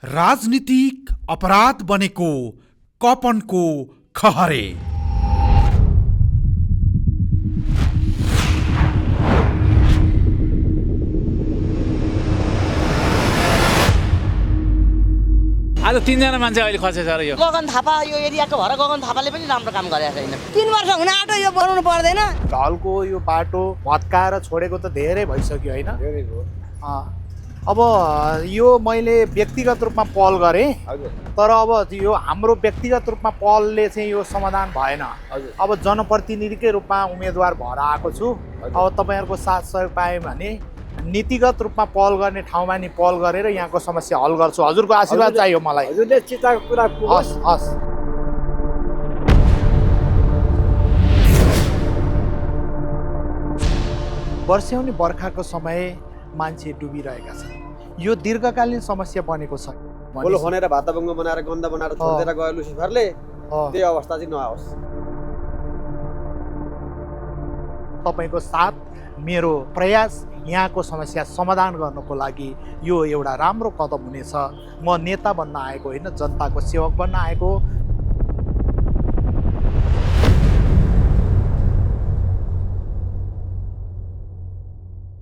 राजनीतिक अपराध बनेको कपनको खहरे। आज 3 जना मान्छे अहिले खसेछ र यो गगन थापा यो एरियाको भएर गगन थापाले पनि राम्रो काम गरेको छैन। 3 वर्ष हुन आँटो यो बनाउनु पर्दैन। ढलको यो बाटो भत्काएर छोडेको त धेरै भइसक्यो होइन। अब यो मैले व्यक्तिगत रूपमा पहल गरेँ, तर अब यो हाम्रो व्यक्तिगत रूपमा पहलले चाहिँ यो समाधान भएन। अब जनप्रतिनिधिकै रूपमा उम्मेदवार भएर आएको छु। अब तपाईँहरूको साथ सहयोग पाएँ भने नीतिगत रूपमा पहल गर्ने ठाउँमा नि पहल गरेर यहाँको समस्या हल गर्छु। हजुरको आशीर्वाद चाहियो मलाई। हजुरले चिताको कुरा हस् हस्। वर्षौनी बर्खाको समय मान्छे डुबिरहेका छन्। यो दीर्घकालीन समस्या बनेको छ। बोलो खनेर भातबङ्ग बनाएर गन्ध बनाएर छोडेर गयो लुसिफरले, त्यही अवस्था चाहिँ नआओस्। तपाईँको साथ मेरो प्रयास यहाँको समस्या समाधान गर्नको लागि यो एउटा राम्रो कदम हुनेछ। म नेता बन्न आएको होइन, जनताको सेवक बन्न आएको।